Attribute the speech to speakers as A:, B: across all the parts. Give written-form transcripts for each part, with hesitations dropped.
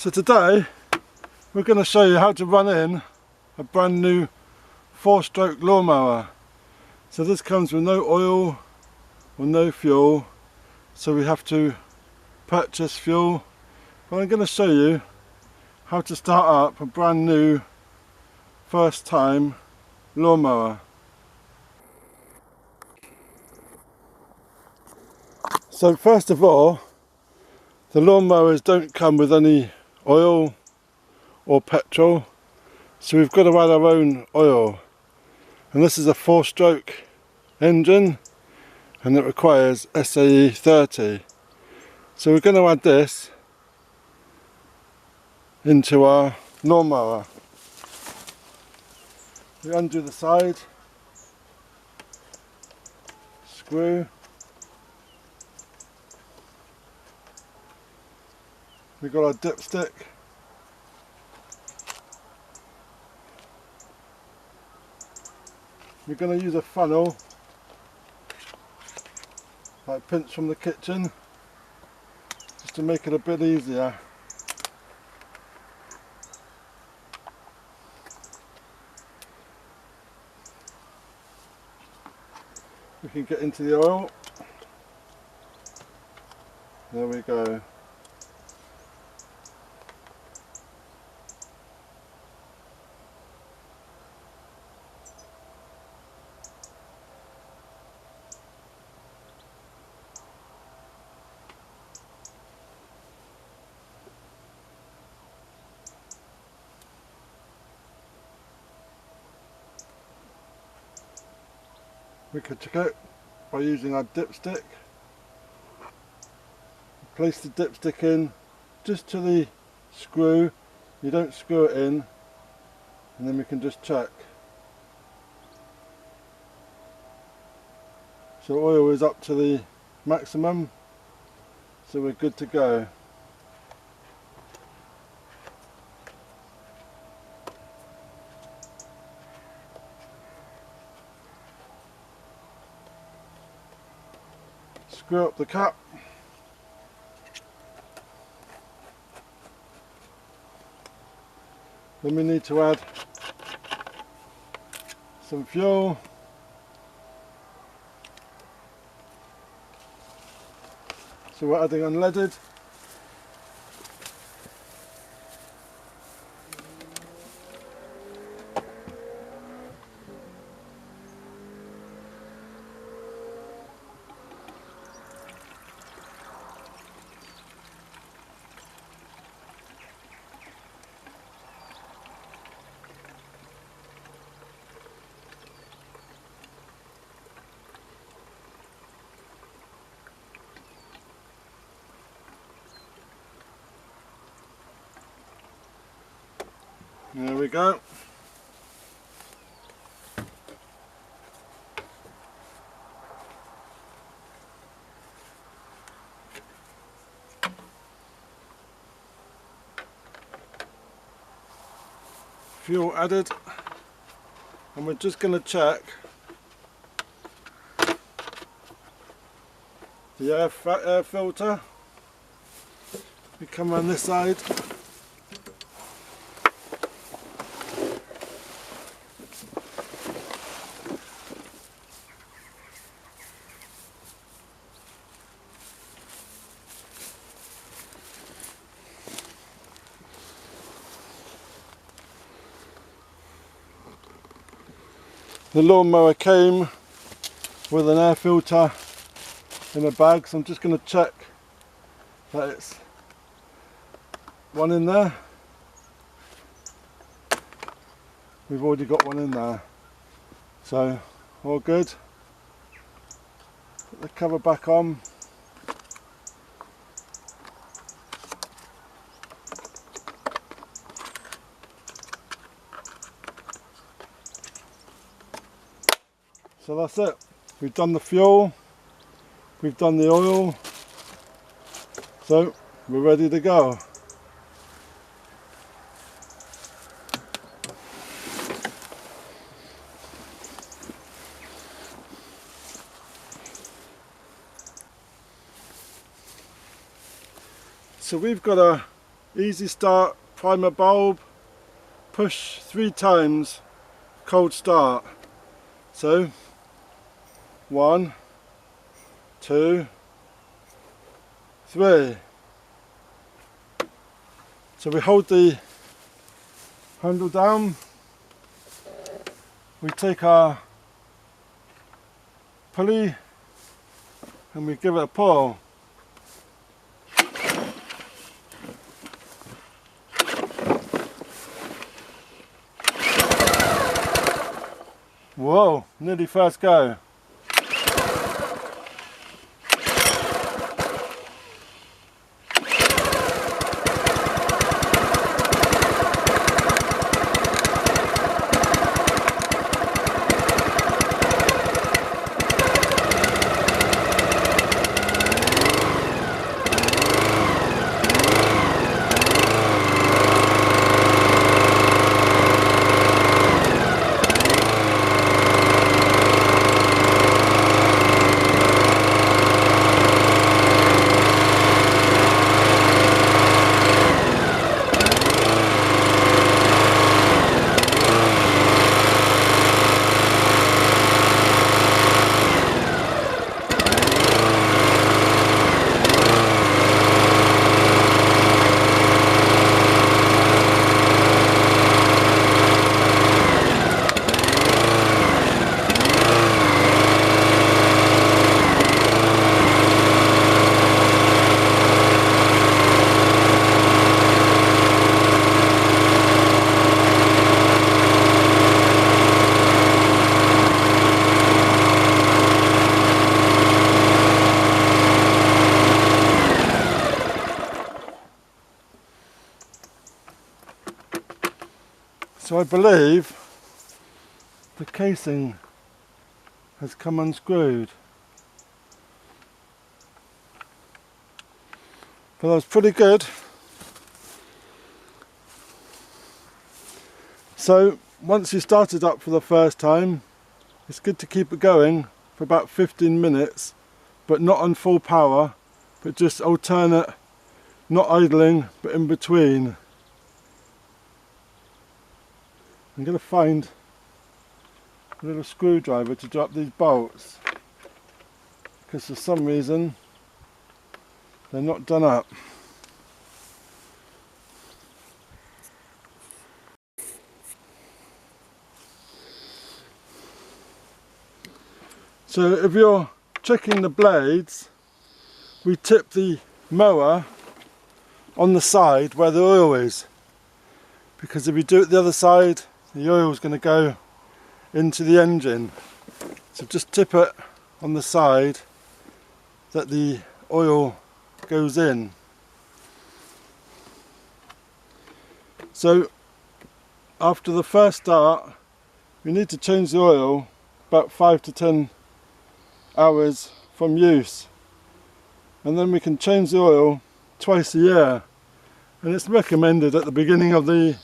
A: So today we're going to show you how to run in a brand new 4-stroke lawnmower. So this comes with no oil or no fuel, so we have to purchase fuel. But I'm going to show you how to start up a brand new first time lawnmower. So first of all, the lawnmowers don't come with any oil or petrol, so we've got to add our own oil, and this is a 4-stroke engine and it requires SAE 30, so we're going to add this into our lawnmower. We undo the side, screw, we've got our dipstick, we're going to use a funnel like pinch from the kitchen just to make it a bit easier. We can get into the oil. There we go. We could check it by using our dipstick. Place the dipstick in just to the screw, you don't screw it in, and then we can just check. So oil is up to the maximum, so we're good to go. Screw up the cap. Then we need to add some fuel. So we're adding unleaded. There we go. Fuel added, and we're just going to check the air filter. We come around this side. The lawnmower came with an air filter in a bag, so I'm just going to check that it's one in there. We've already got one in there, so all good. Put the cover back on. So that's it. We've done the fuel, we've done the oil, so we're ready to go. So we've got a easy start, primer bulb, push 3 times, cold start. So 1, 2, 3. So we hold the handle down, we take our pulley and we give it a pull. Whoa, nearly first go. So I believe the casing has come unscrewed. But that was pretty good. So once you start it up for the first time, it's good to keep it going for about 15 minutes, but not on full power, but just alternate, not idling, but in between. I'm going to find a little screwdriver to drop these bolts, because for some reason they're not done up. So if you're checking the blades, we tip the mower on the side where the oil is, because if you do it the other side, the oil is going to go into the engine. So just tip it on the side that the oil goes in. So after the first start, we need to change the oil about 5 to 10 hours from use, and then we can change the oil twice a year, and it's recommended at the beginning of the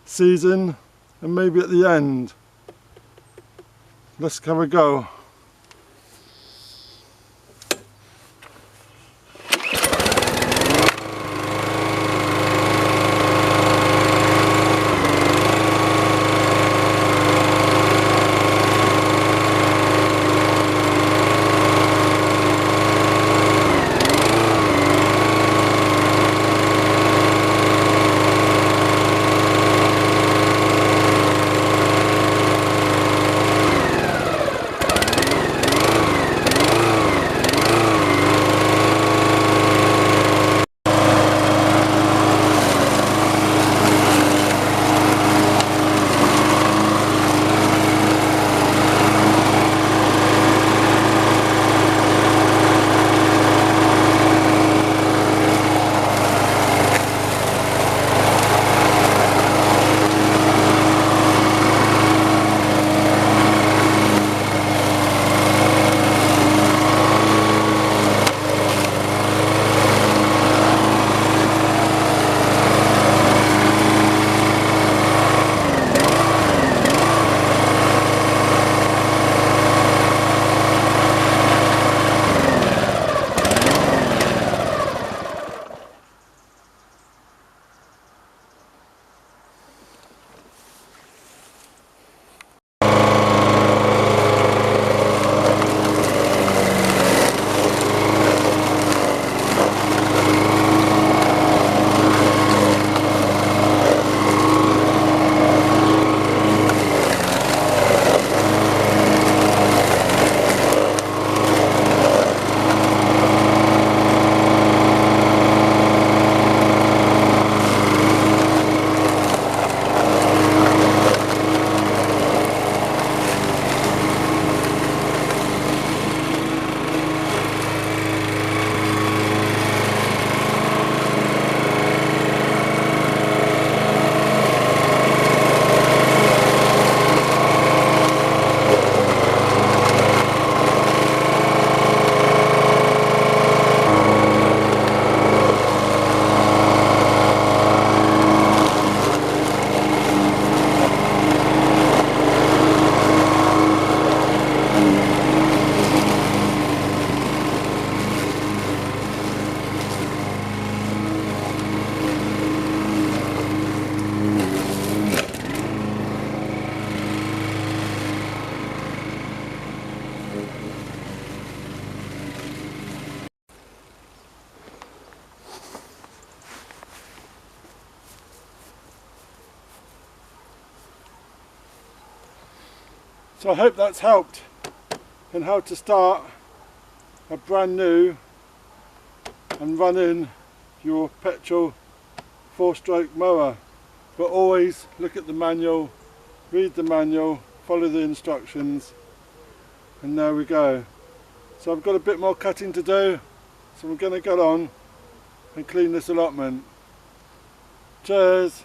A: season and maybe at the end. Let's have a go. So I hope that's helped in how to start a brand new and run in your petrol 4-stroke mower. But always look at the manual, read the manual, follow the instructions, and there we go. So I've got a bit more cutting to do, so we're going to get on and clean this allotment. Cheers!